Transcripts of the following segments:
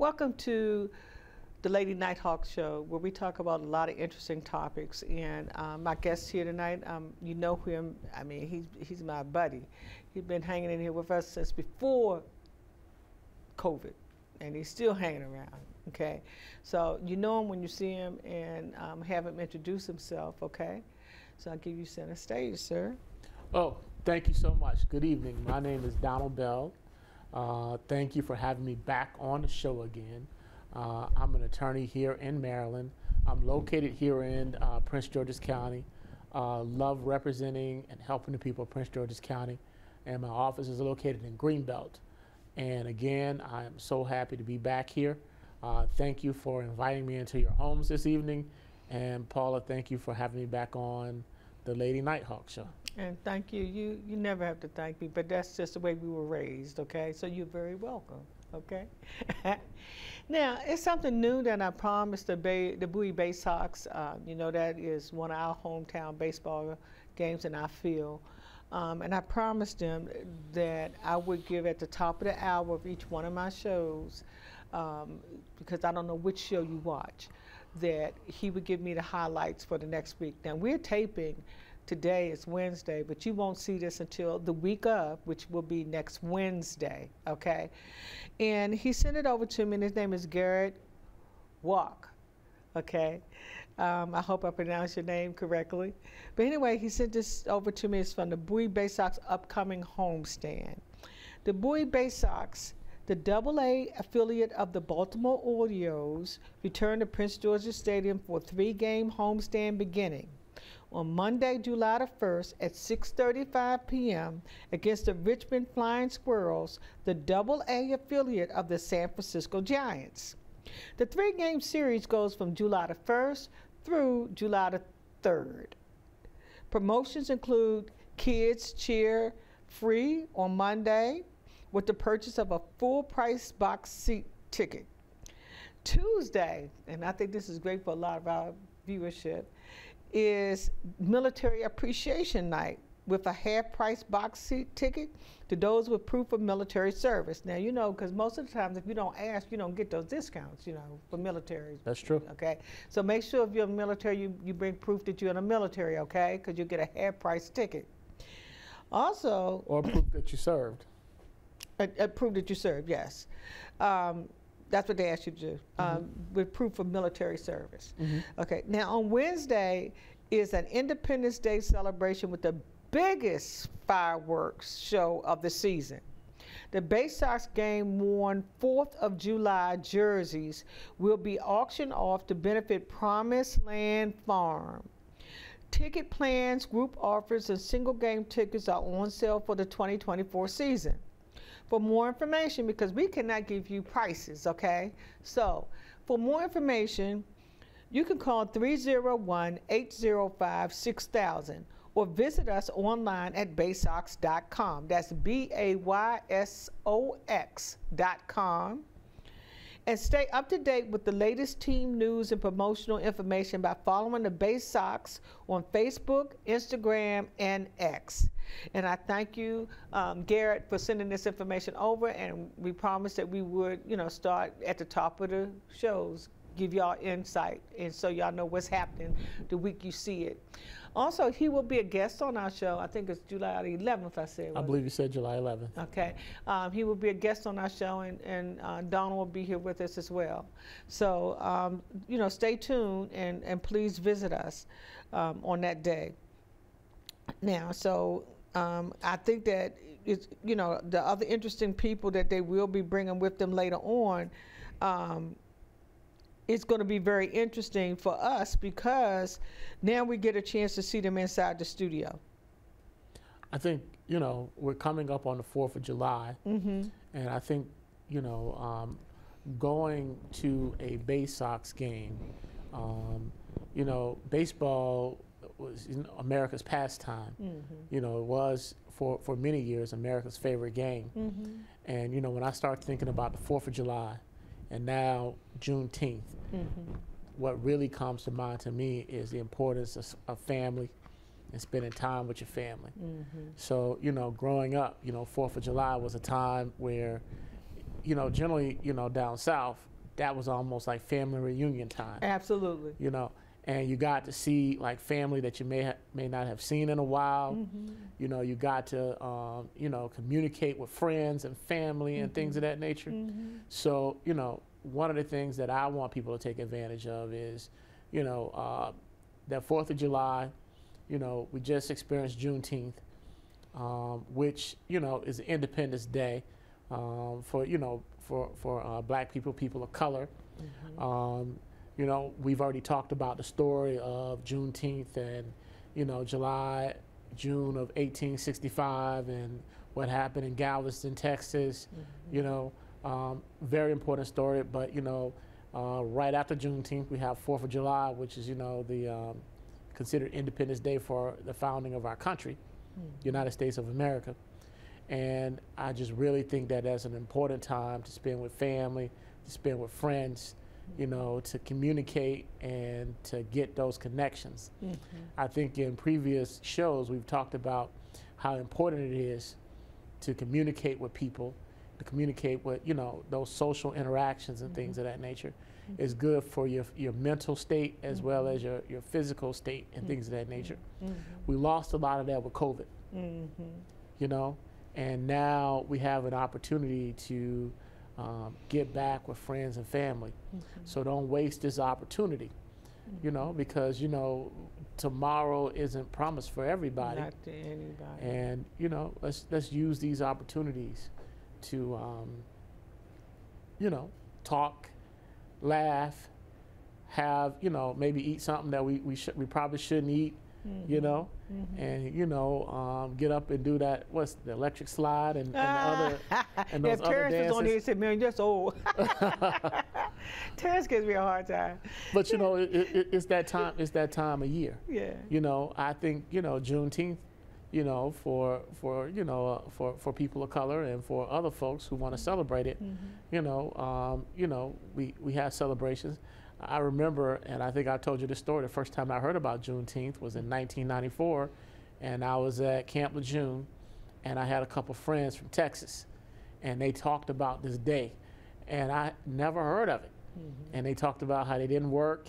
Welcome to the Lady Nighthawk Show, where we talk about a lot of interesting topics. And my guest here tonight, you know him. I mean, he's my buddy. He's been hanging in here with us since before COVID, and he's still hanging around. Okay, so you know him when you see him, and have him introduce himself. Okay, so I'll give you center stage, sir. Oh, thank you so much. Good evening. My name is Donald Bell. Thank you for having me back on the show again. I'm an attorney here in Maryland. I'm located here in Prince George's County. Love representing and helping the people of Prince George's County. And my office is located in Greenbelt. And again, I am so happy to be back here. Thank you for inviting me into your homes this evening. And Paula, thank you for having me back on the Lady Nighthawk Show. And thank you. You never have to thank me, but that's just the way we were raised, okay? So you're very welcome, okay? Now, it's something new that I promised the Bowie Baysox. You know, that is one of our hometown baseball games in our field. And I promised them that I would give at the top of the hour of each one of my shows, because I don't know which show you watch, that he would give me the highlights for the next week. Now, we're taping. Today is Wednesday, but you won't see this until the week of, which will be next Wednesday, okay? And he sent it over to me, and his name is Garrett Walk, okay? I hope I pronounced your name correctly. But anyway, he sent this over to me. It's from the Bowie Baysox upcoming homestand. The Bowie Baysox, the AA affiliate of the Baltimore Orioles, returned to Prince George's Stadium for a 3-game homestand beginning on Monday, July the 1st at 6:35 p.m. against the Richmond Flying Squirrels, the AA affiliate of the San Francisco Giants. The 3-game series goes from July the 1st through July the 3rd. Promotions include kids cheer free on Monday with the purchase of a full-price box seat ticket. Tuesday, and I think this is great for a lot of our viewership, is Military Appreciation Night with a half-price box seat ticket to those with proof of military service. Now, you know, because most of the times if you don't ask, you don't get those discounts, you know, for military. That's true. Okay, so make sure if you're in the military, you bring proof that you're in the military, okay, because you get a half-price ticket. Also, or proof that you served. Proof that you served, yes. That's what they asked you to do, with proof of military service. Okay, now on Wednesday is an Independence Day celebration with the biggest fireworks show of the season. The Baysox game-worn 4th of July jerseys will be auctioned off to benefit Promised Land Farm. Ticket plans, group offers, and single game tickets are on sale for the 2024 season. For more information, because we cannot give you prices, okay? So, for more information, you can call 301-805-6000 or visit us online at baysox.com. That's BAYSOX.com. And stay up to date with the latest team news and promotional information by following the Baysox on Facebook, Instagram, and X. And I thank you, Garrett, for sending this information over, and we promised that we would, you know, start at the top of the shows, give y'all insight, and so y'all know what's happening the week you see it. Also, he will be a guest on our show. I think it's July 11th, I said. I believe you said July 11th. Okay. He will be a guest on our show, and Donald will be here with us as well. So, you know, stay tuned, and please visit us on that day. Now, so I think that, it's, you know, the other interesting people that they will be bringing with them later on, it's going to be very interesting for us because now we get a chance to see them inside the studio. I think, you know, we're coming up on the 4th of July, and I think, you know, going to a Baysox game, you know, baseball was America's pastime. You know, it was for many years America's favorite game. And, you know, when I start thinking about the 4th of July, and now Juneteenth, what really comes to mind to me is the importance of family and spending time with your family. So, you know, growing up, you know, 4th of July was a time where, you know, generally, you know, down south, that was almost like family reunion time. Absolutely. You know, and you got to see like family that you may not have seen in a while. You know, you got to you know, communicate with friends and family and things of that nature. So, you know, one of the things that I want people to take advantage of is, you know, that 4th of July. You know, we just experienced Juneteenth, which, you know, is Independence Day for, you know, for black people, people of color. You know, we've already talked about the story of Juneteenth and, you know, June of 1865 and what happened in Galveston, Texas. You know, very important story. But, you know, right after Juneteenth, we have 4th of July, which is, you know, the considered Independence Day for the founding of our country, United States of America. And I just really think that that's an important time to spend with family, to spend with friends, you know, to communicate and to get those connections. I think in previous shows we've talked about how important it is to communicate with people, to communicate with, you know, those social interactions and things of that nature. Is good for your mental state as well as your physical state and things of that nature. We lost a lot of that with COVID, you know, and now we have an opportunity to get back with friends and family. So don't waste this opportunity, you know, because, you know, tomorrow isn't promised for everybody. Not to anybody. And, you know, let's use these opportunities to, you know, talk, laugh, have, you know, maybe eat something that we probably shouldn't eat, you know, and, you know, get up and do that, what's the electric slide and the other, and those other dances. Was on here and said, man, you're so old. Terrence gives me a hard time. But, you know, it's that time of year. Yeah. You know, I think, you know, Juneteenth, you know, for you know, for people of color and for other folks who want to celebrate it, you know, we have celebrations. I remember, and I think I told you this story, the first time I heard about Juneteenth was in 1994, and I was at Camp Lejeune, and I had a couple friends from Texas, and they talked about this day, and I never heard of it. And they talked about how they didn't work,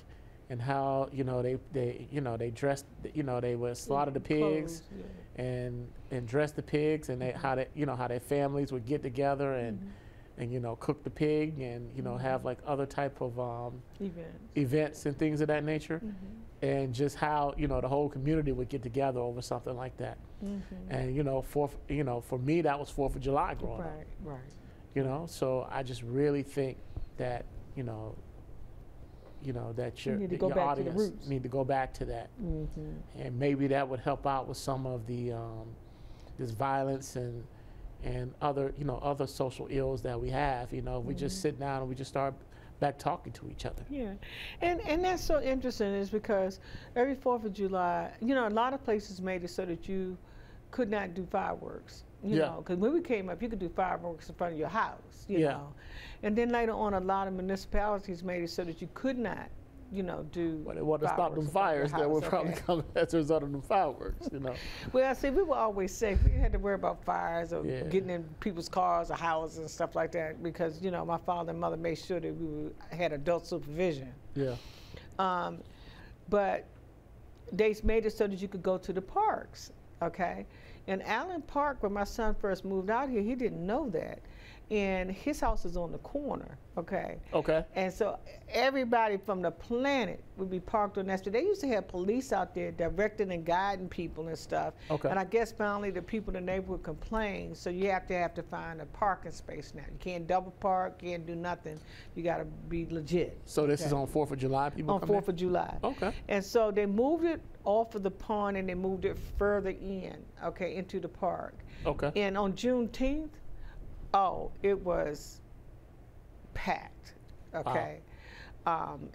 and how, you know, they dressed, you know, they would slaughter the pigs, and dress the pigs, and how their families would get together and you know, cook the pig and, you know, have like other type of events and things of that nature, and just how, you know, the whole community would get together over something like that. And, you know, for me that was 4th of July growing up. Right. You know, so I just really think that, you know, that your audience need to go back to that, and maybe that would help out with some of the this violence and other, you know, other social ills that we have. You know, we just sit down and we just start back talking to each other. Yeah, and that's so interesting, is because every 4th of July, you know, a lot of places made it so that you could not do fireworks. You know, because when we came up, you could do fireworks in front of your house, you know. And then later on, a lot of municipalities made it so that you could not, you know, do. But they want to stop them fires that were probably coming as a result of them fireworks, you know. Well, see, we were always safe. We had to worry about fires or getting in people's cars or houses and stuff like that, because, you know, my father and mother made sure that we had adult supervision. Yeah. But they made it so that you could go to the parks, okay? In Allen Park, when my son first moved out here, he didn't know that. And his house is on the corner, okay? Okay. And so everybody from the planet would be parked on that street. They used to have police out there directing and guiding people and stuff. Okay. And I guess finally the people in the neighborhood complained, so you have to find a parking space now. You can't double park, you can't do nothing. You got to be legit. So this is on 4th of July, people come in? On 4th of July. Okay. And so they moved it off of the pond and they moved it further in, okay, into the park. Okay. And on Juneteenth, oh, it was packed, okay?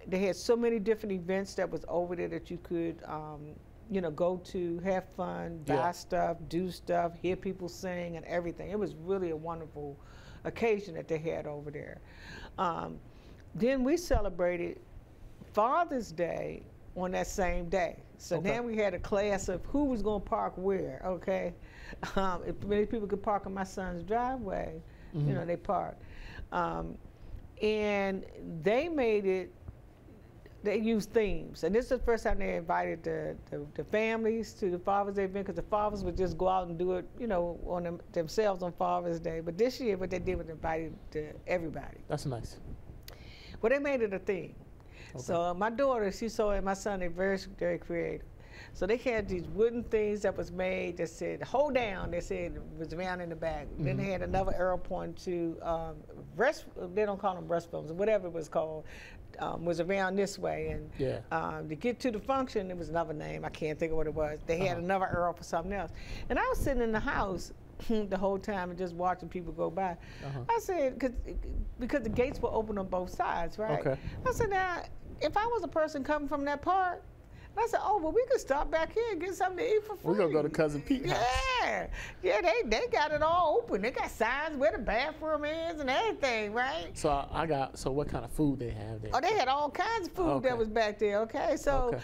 They had so many different events that was over there that you could, you know, go to, have fun, buy stuff, do stuff, hear people sing and everything. It was really a wonderful occasion that they had over there. Then we celebrated Father's Day on that same day. So then we had a class of who was going to park where, okay? If many people could park in my son's driveway, you know, they parked. and they made it. They used themes, and this is the first time they invited the families to the Father's Day event, because the fathers would just go out and do it, you know, on themselves on Father's Day. But this year, what they did was invited to everybody. That's nice. Well, they made it a theme. Okay. So my daughter, she saw it, my son, they're very, very creative. So they had these wooden things that was made that said, hold down, they said it was around in the back. Then they had another arrow pointing to they don't call them breastbones, whatever it was called, was around this way. And to get to the function, it was another name, I can't think of what it was. They had another arrow for something else. And I was sitting in the house the whole time and just watching people go by. I said, because the gates were open on both sides, right? Okay. I said, now, if I was a person coming from that park, I said, oh, well, we could stop back here and get something to eat for free. We're going to go to Cousin Pete's house. Yeah, they got it all open. They got signs where the bathroom is and everything, right? So so what kind of food they have there? Oh, they had all kinds of food that was back there, okay? So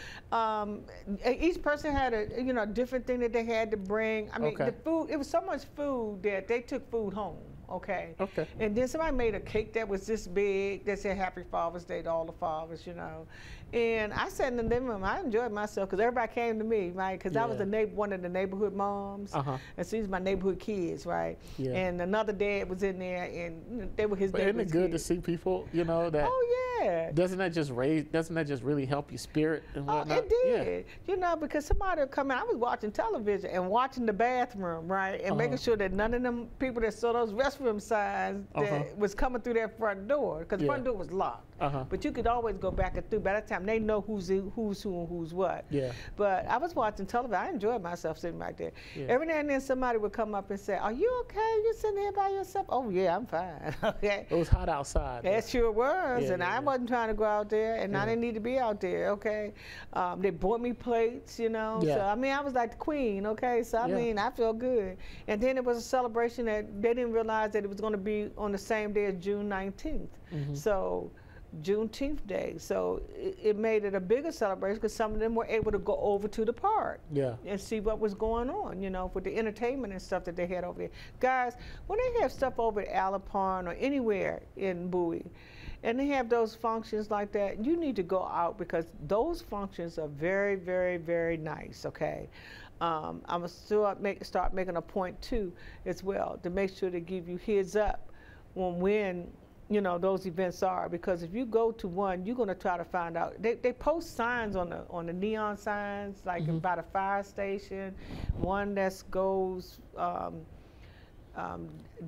each person had a, you know, different thing that they had to bring. I mean, the food, it was so much food that they took food home. Okay. And then somebody made a cake that was this big that said Happy Father's Day to all the fathers, you know. And I sat in the living room. I enjoyed myself because everybody came to me, right? Because I was one of the neighborhood moms, and so these my neighborhood kids, right? And another dad was in there, and they were his neighborhood kids. Isn't it good to see people, you know, that? Oh yeah. Doesn't that just really help your spirit and whatnot? Oh, it did. You know, because somebody would come in. I was watching television and watching the bathroom, right, and making sure that none of them people that saw those restroom signs that was coming through that front door, because the front door was locked. But you could always go back and through. By that time, they know who's who and who's what. But I was watching television. I enjoyed myself sitting right there. Every now and then, somebody would come up and say, "Are you okay? You sitting here by yourself?" "Oh yeah, I'm fine." Okay. It was hot outside. It sure was, and I wasn't trying to go out there, and I didn't need to be out there. Okay. They bought me plates, you know. So I mean, I was like the queen. Okay. So I mean, I feel good. And then it was a celebration that they didn't realize that it was going to be on the same day as June 19th. So Juneteenth Day. So it made it a bigger celebration because some of them were able to go over to the park and see what was going on, you know, with the entertainment and stuff that they had over there. Guys, when they have stuff over at Alapon or anywhere in Bowie, and they have those functions like that, you need to go out because those functions are very, very, very nice, okay? I'm going to start making a point too as well to make sure to give you heads up when you know those events are, because if you go to one, you're going to try to find out. They post signs on the neon signs, like by the fire station, one that goes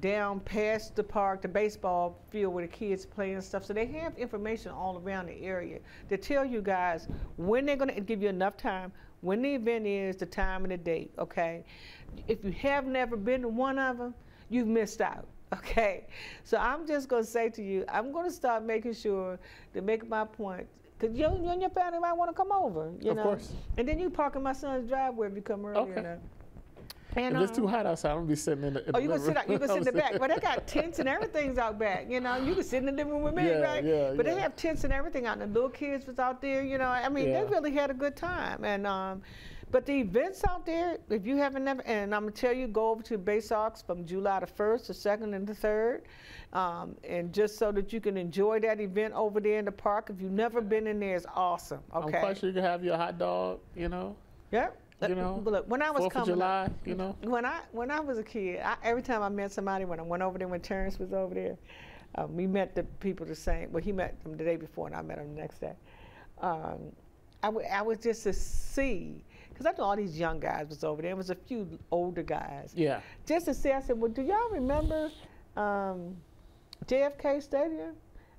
down past the park, the baseball field where the kids play and stuff. So they have information all around the area to tell you guys when they're going to give you enough time, when the event is, the time and the date, okay? If you have never been to one of them, you've missed out. Okay, so I'm just going to say to you, I'm going to start making sure to make my point, because you and your family might want to come over, you know. Of course. And then you park in my son's driveway if you come early enough. And, if it's too hot outside, I'm going to be sitting in the you can sit out, you can sit in the back. But they got tents and everything's out back, you know. You can sit in the living room with me, right? But they have tents and everything out, and the little kids was out there, you know. I mean, they really had a good time. And but the events out there, if you haven't never, and I'm going to tell you, go over to Baysox from July the 1st, the 2nd, and the 3rd, and just so that you can enjoy that event over there in the park. If you've never been in there, it's awesome, okay? I'm quite sure you can have your hot dog, you know? Yep. You know, look, when I was 4th of July, you know? When I was a kid, every time I met somebody, when I went over there when Terrence was over there, we met the people the same, well, he met them the day before and I met them the next day. I was just to see, because I know all these young guys was over there. There was a few older guys. Yeah. Just to see, I said, well, do y'all remember JFK Stadium?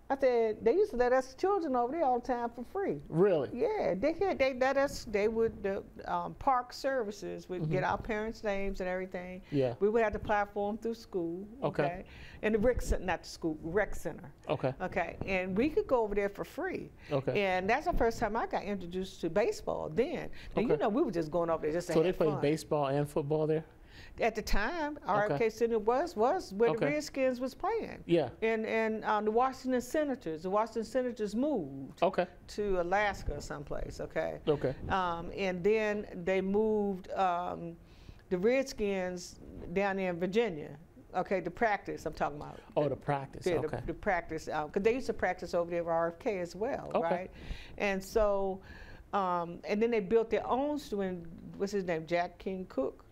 I said, they used to let us children over there all the time for free. Really? Yeah, they let us, the park services would get our parents' names and everything. Yeah. We would have to apply for them through school. Okay. And the rec center, not the school, rec center. Okay. Okay, and we could go over there for free. Okay. And that's the first time I got introduced to baseball then. And you know, we were just going over there just to have fun. So they played baseball and football there? At the time, RFK Center was where the Redskins was playing. Yeah. And the Washington Senators. The Washington Senators moved to Alaska or someplace, okay? Okay. And then they moved the Redskins down there in Virginia. Okay, the practice I'm talking about. Oh, the practice. Yeah, Okay. the practice, because they used to practice over there at RFK as well, Okay. right? And so, and then they built their own what's his name, Jack King Cook?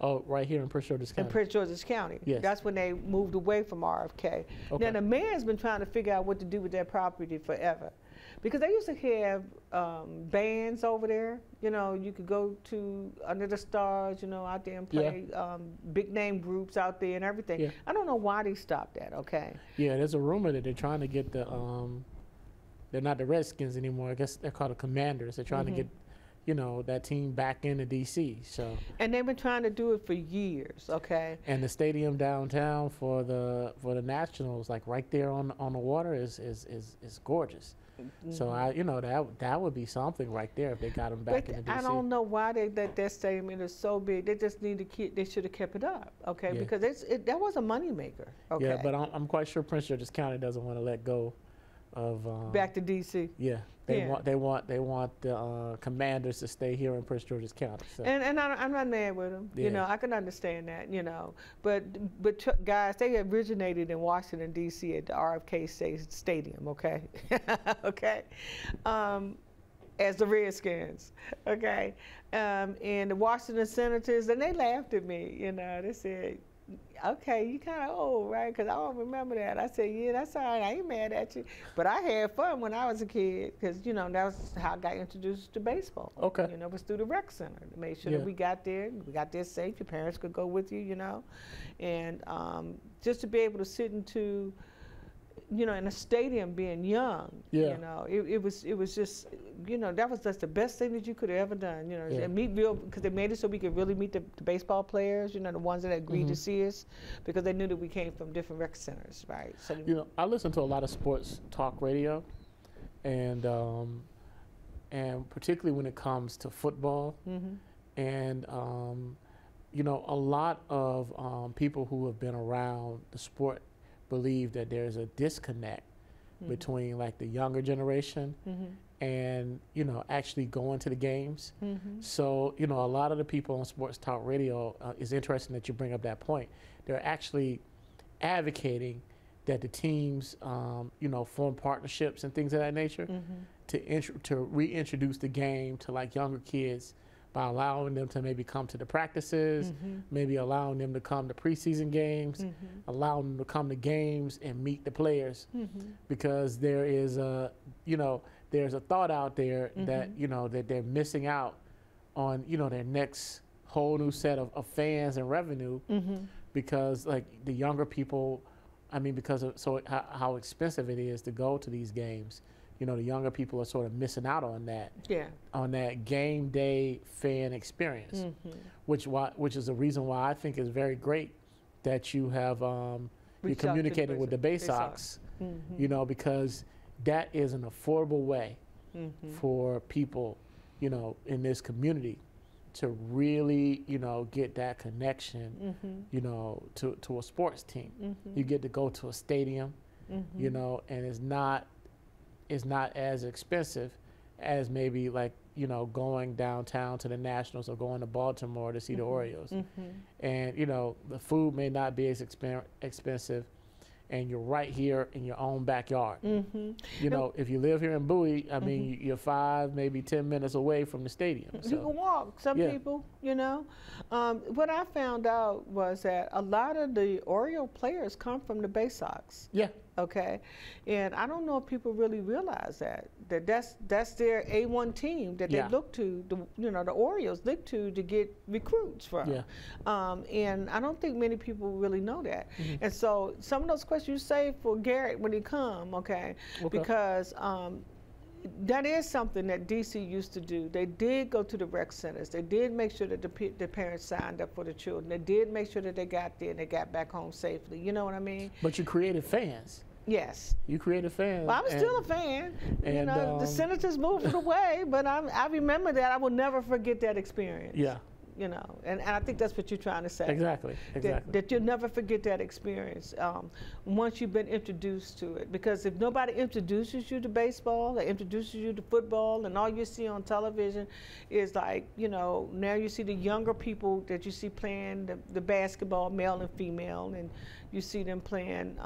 Oh, right here in Prince George's County. In Prince George's County. Yes. That's when they moved away from RFK. Okay. Now the mayor's been trying to figure out what to do with that property forever. Because they used to have bands over there. You know, you could go to Under the Stars, you know, out there and play big name groups out there and everything. Yeah. I don't know why they stopped that, okay? Yeah, there's a rumor that they're trying to get the, they're not the Redskins anymore. I guess they're called the Commanders. They're trying to get, you know, that team back into D.C. So. And they've been trying to do it for years, okay? And the stadium downtown for the Nationals, like right there on the water, is gorgeous. So you know, that would be something right there if they got them back into D.C. I don't know why they let that stadium in. It's so big. They just need to keep. They should have kept it up, okay? Yeah. Because that was a moneymaker, okay? Yeah, but I'm quite sure Prince George's County doesn't want to let go of back to D.C. Yeah, they want the Commanders to stay here in Prince George's County. So. And I'm not mad with them. Yeah. You know, I can understand that. You know, but guys, they originated in Washington D.C. at the RFK Stadium. Okay, okay, as the Redskins. Okay, and the Washington Senators, and they laughed at me. You know, they said, okay, you kind of old, right? Because I don't remember that. I said, yeah, that's all right. I ain't mad at you. But I had fun when I was a kid because, you know, that was how I got introduced to baseball. Okay. You know, it was through the rec center to make sure that we got there safe. Your parents could go with you, you know. And just to be able to sit into, you know, in a stadium being young, you know, it was just, you know, that was just the best thing that you could have ever done, you know, and meet because they made it so we could really meet the baseball players, you know, the ones that agreed to see us, because they knew that we came from different rec centers, right? So you know, I listen to a lot of sports talk radio, and particularly when it comes to football, and you know, a lot of people who have been around the sport believe that there's a disconnect between like the younger generation and, you know, actually going to the games. So, you know, a lot of the people on sports talk radio, is interesting that you bring up that point. They're actually advocating that the teams, you know, form partnerships and things of that nature to reintroduce the game to like younger kids by allowing them to maybe come to the practices, maybe allowing them to come to preseason games, allowing them to come to games and meet the players, because there is a, you know, there's a thought out there that, you know, that they're missing out on, you know, their next whole new set of fans and revenue, because like the younger people, I mean, because of how expensive it is to go to these games. You know, the younger people are sort of missing out on that, on that game day fan experience, which is the reason why I think it's very great that you have you communicated with the Baysox, you know, because that is an affordable way for people, you know, in this community to really, you know, get that connection, you know, to a sports team. You get to go to a stadium, you know, and it's not as expensive as maybe like, you know, going downtown to the Nationals or going to Baltimore to see the Orioles. And, you know, the food may not be as expensive, and you're right here in your own backyard. You know, if you live here in Bowie, I mean, you're 5, maybe 10 minutes away from the stadium. So. You can walk, some people, you know. What I found out was that a lot of the Oriole players come from the Baysox. Yeah. Okay, and I don't know if people really realize that's their A1 team that they look to, you know, the Orioles look to get recruits from. And I don't think many people really know that. And so some of those questions you say for Garrett when he come, okay. Because that is something that DC used to do. They did go to the rec centers. They did make sure that the parents signed up for the children. They did make sure that they got there and they got back home safely. You know what I mean? But you created fans. Yes. You created fans. Well, I'm still a fan. And, you know, the Senators moved away, but I remember that. I will never forget that experience. Yeah. you know, and I think that's what you're trying to say. Exactly, exactly. That you'll never forget that experience once you've been introduced to it. Because if nobody introduces you to baseball, or introduces you to football, and all you see on television is like, you know, now you see the younger people that you see playing the basketball, male and female, and you see them playing,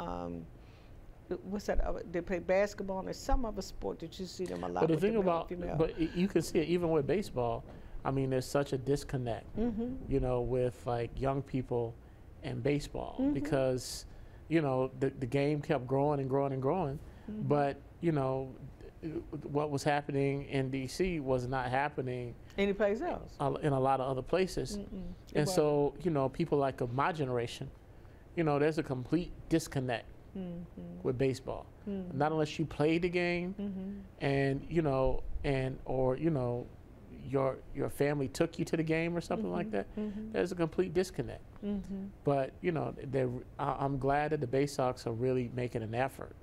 what's that other, they play basketball, and there's some other sport that you see them a lot. But the thing about, but you can see it even with baseball. I mean, there's such a disconnect, you know, with like young people and baseball because, you know, the game kept growing and growing and growing, but, you know, what was happening in D.C. was not happening anyplace else in a lot of other places. And so, you know, people like of my generation, you know, there's a complete disconnect with baseball. Not unless you played the game and, you know, or, you know, your family took you to the game or something like that, there's a complete disconnect. But, you know, I'm glad that the Baysox are really making an effort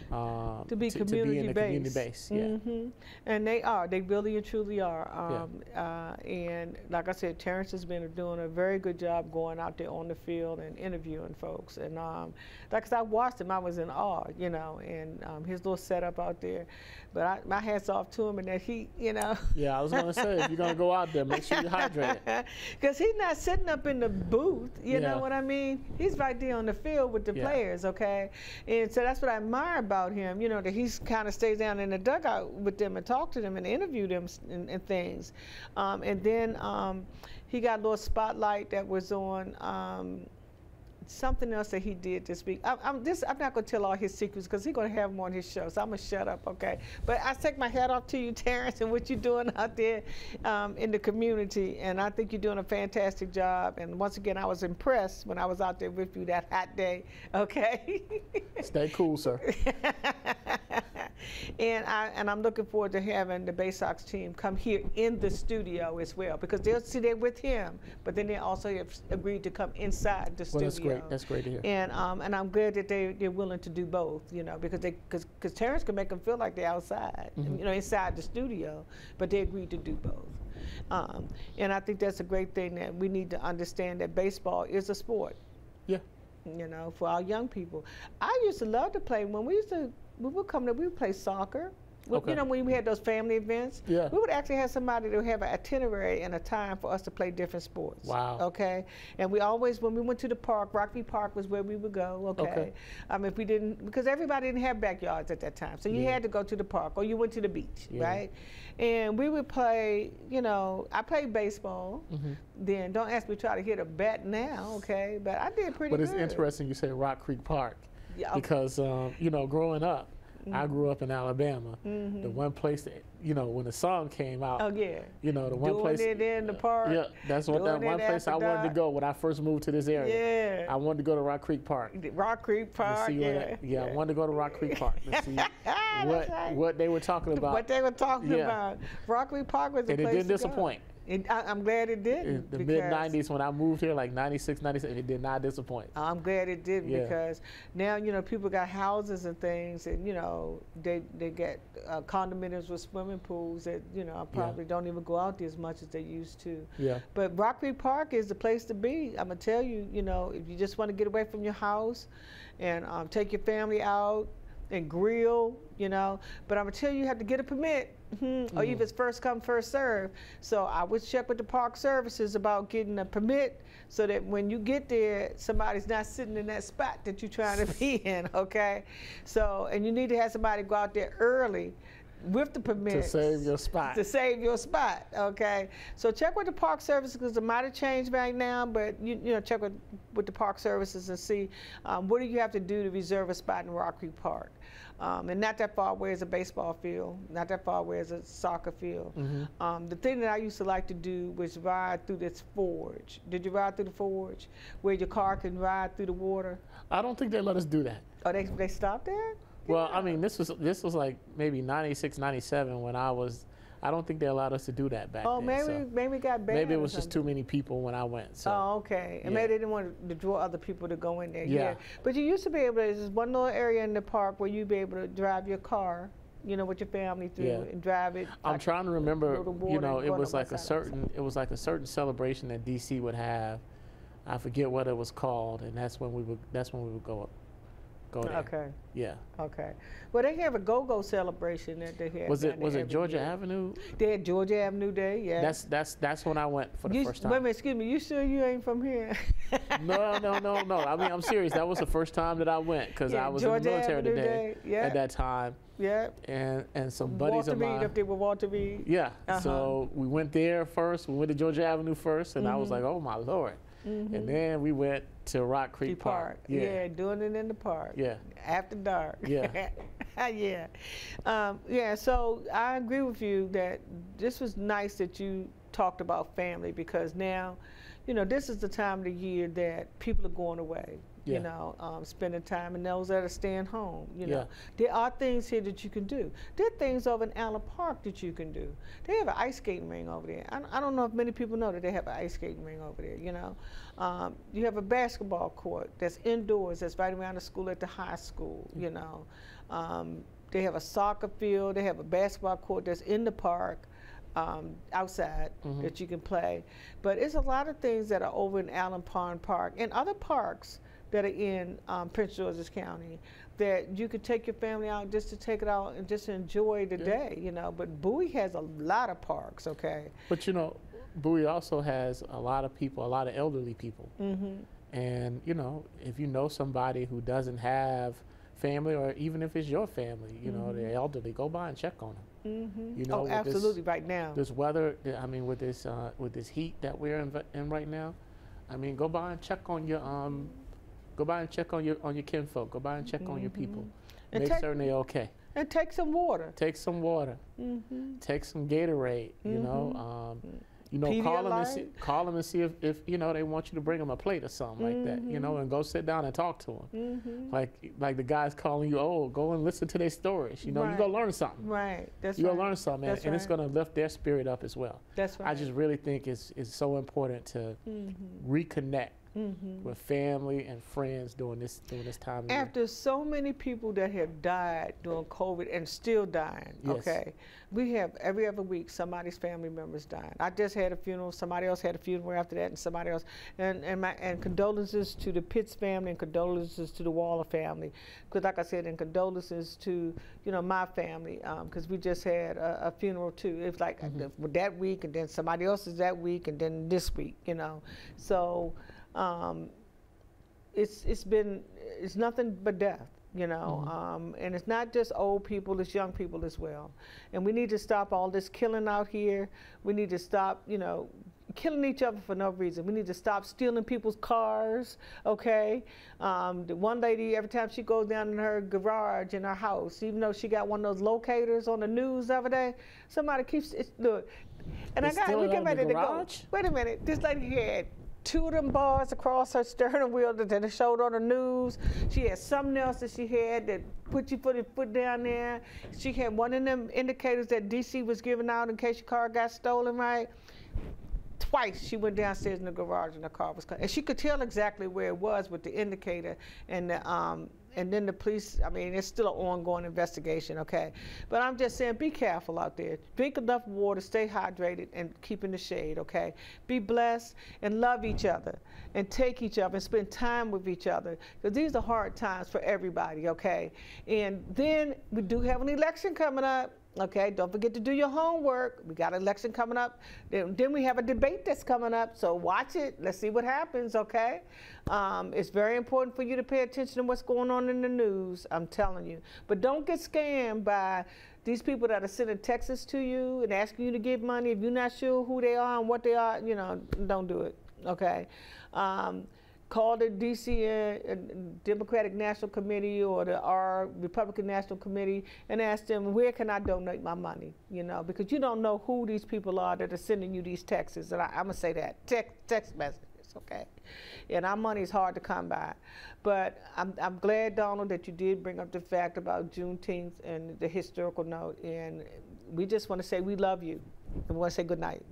to be community based. Yeah. And they really and truly are. And like I said, Terrence has been doing a very good job going out there on the field and interviewing folks. And like I said, I watched him, I was in awe, you know, and his little setup out there. But my hat's off to him and that heat, you know. Yeah, I was going to say, if you're going to go out there, make sure you're hydrated. Because he's not sitting up in the booth, you know what I mean? He's right there on the field with the players, okay? And so that's what I admire about him, you know, that he's kind of stays down in the dugout with them and talk to them and interview them and things. And then he got a little spotlight that was on something else that he did this week. I'm not going to tell all his secrets because he's going to have them on his show, so I'm going to shut up, okay? But I take my hat off to you, Terrence, and what you're doing out there in the community, and I think you're doing a fantastic job. And once again, I was impressed when I was out there with you that hot day, okay? Stay cool, sir. And I'm looking forward to having the Baysox team come here in the studio as well, because they'll see there with him, but then they also have agreed to come inside the studio. That's great. That's great to hear. And I'm glad that they're willing to do both, you know, because Terrence can make them feel like they're outside, you know, inside the studio, but they agreed to do both. And I think that's a great thing, that we need to understand that baseball is a sport. Yeah. You know, for our young people. I used to love to play when we would come to, we would play soccer. You know, when we had those family events, we would actually have somebody to have an itinerary and a time for us to play different sports. Wow. Okay. And we always, when we went to the park, Rockview Park was where we would go. Okay. If we didn't, because everybody didn't have backyards at that time, so you had to go to the park or you went to the beach, right? And we would play. You know, I played baseball. Then don't ask me to try to hit a bat now, okay? But I did pretty good. But it's interesting you say Rock Creek Park, because you know, growing up. I grew up in Alabama. The one place that, you know, when the song came out, you know, the one place. Doing it in the park. Yeah, that's what that one place I wanted to go when I first moved to this area. I wanted to go to Rock Creek Park. Rock Creek Park, I wanted to go to Rock Creek Park to see what they were talking about. What they were talking about. Rock Creek Park was the place to go. And it didn't disappoint. I'm glad it didn't. In the mid-'90s, when I moved here, like 96, 97, it did not disappoint. I'm glad it didn't, because now, you know, people got houses and things, and, you know, they get condominiums with swimming pools that, you know, probably don't even go out there as much as they used to. But Rock Creek Park is the place to be. I'm going to tell you, you know, if you just want to get away from your house and take your family out and grill, you know, but I'm going to tell you, you have to get a permit. Or even it's first come, first serve. So I would check with the park services about getting a permit, so that when you get there, somebody's not sitting in that spot that you're trying to be in, okay? So, and you need to have somebody go out there early with the permit. To save your spot. To save your spot, okay? So check with the park services, because it might have changed right now, but you know, check with the park services and see what do you have to do to reserve a spot in Rock Creek Park. And not that far away is a baseball field, not that far away is a soccer field. The thing that I used to like to do was ride through this forge. Did you ride through the forge, where your car can ride through the water? I don't think they let us do that. Oh, they stopped there? Well, I mean, this was like maybe 96, 97 when I don't think they allowed us to do that back then. Oh, maybe it got banned. Maybe it was just too many people when I went. So. Oh, okay. And maybe they didn't want to draw other people to go in there. But you used to be able to, there's one little area in the park where you'd be able to drive your car you know, with your family through Yeah. and drive it. I'm like, trying to remember, go to water you know, and it go on was the like a west side of the certain celebration that DC would have. I forget what it was called, and that's when we would go there. Okay. Yeah. Okay. Well, they have a go-go celebration that they have. Was it every Georgia year. Avenue? They had Georgia Avenue Day. Yeah. That's when I went for the first time. Wait a minute, excuse me. You sure you ain't from here? No. I mean, I'm serious. That was the first time that I went because I was Georgia in the military Avenue today Day. Yeah. at that time. Yeah. And some buddies Walter of Reed, mine. up there with Walter Reed. Yeah. So we went there first. We went to Georgia Avenue first, and I was like, oh my Lord. And then we went to Rock Creek Park. Yeah, doing it in the park. Yeah. After dark. Yeah. Yeah. Yeah, so I agree with you that this was nice that you talked about family, because now, you know, this is the time of the year that people are going away. Yeah. You know, spending time, and those that are staying home, you know. Yeah. There are things here that you can do. There are things over in Allen Park that you can do. They have an ice skating ring over there. I don't know if many people know that they have an ice skating ring over there, you know. You have a basketball court that's indoors, that's right around the school at the high school, you know. They have a soccer field. They have a basketball court that's in the park. Outside that you can play. But it's a lot of things that are over in Allen Pond Park and other parks that are in Prince George's County that you could take your family out just to take it out and just enjoy the day, you know. But Bowie has a lot of parks, okay? But you know, Bowie also has a lot of people, a lot of elderly people. And you know, if you know somebody who doesn't have family, or even if it's your family, you know, they're elderly, go by and check on them. You know, absolutely, right now. This weather, I mean, with this heat that we're in right now, I mean, go by and check on your kinfolk. Go by and check on your people. And make certain they're okay. And take some water. Take some water. Take some Gatorade. You know. You know, call them and see if you know they want you to bring them a plate or something like that. You know, and go sit down and talk to them. Like the guys calling you, oh, go and listen to their stories. You know, you're gonna learn something. Right. That's you're right. gonna learn something, and it's gonna lift their spirit up as well. That's right. I just really think it's so important to reconnect with family and friends during this time of year. After so many people that have died during COVID and still dying, okay, we have every other week somebody's family members dying. I just had a funeral, somebody else had a funeral after that, and somebody else, and condolences to the Pitts family and condolences to the Waller family, because like I said, and condolences to, you know, my family, because we just had a funeral too. It's like that week, and then somebody else's that week, and then this week, you know, so. It's nothing but death, you know, and it's not just old people, it's young people as well. And we need to stop all this killing out here. We need to stop, you know, killing each other for no reason. We need to stop stealing people's cars, okay? The one lady, every time she goes down in her garage in her house, even though she got one of those locators on the news the other day, somebody keeps, look, and we get ready to go. Wait a minute, this lady had 2 of them bars across her sternum wheel that they showed on the news. She had something else that she had that put your foot down there. She had one of them indicators that DC was giving out in case your car got stolen, right? Twice she went downstairs in the garage and the car was cut. And she could tell exactly where it was with the indicator and then the police, I mean, it's still an ongoing investigation, okay? But I'm just saying, be careful out there. Drink enough water, stay hydrated, and keep in the shade, okay? Be blessed and love each other and take each other and spend time with each other, because these are hard times for everybody, okay? And then we do have an election coming up. Okay, don't forget to do your homework. We got an election coming up. Then we have a debate that's coming up, so watch it. Let's see what happens, okay? It's very important for you to pay attention to what's going on in the news, I'm telling you. But don't get scammed by these people that are sending texts to you and asking you to give money. If you're not sure who they are and what they are, you know, don't do it, okay? Call the DC Democratic National Committee or the Republican National Committee and ask them, where can I donate my money? You know, because you don't know who these people are that are sending you these texts. And I'm going to say that, text messages, okay? And our money is hard to come by. But I'm glad, Donald, that you did bring up the fact about Juneteenth and the historical note. And we just want to say we love you. And we want to say good night.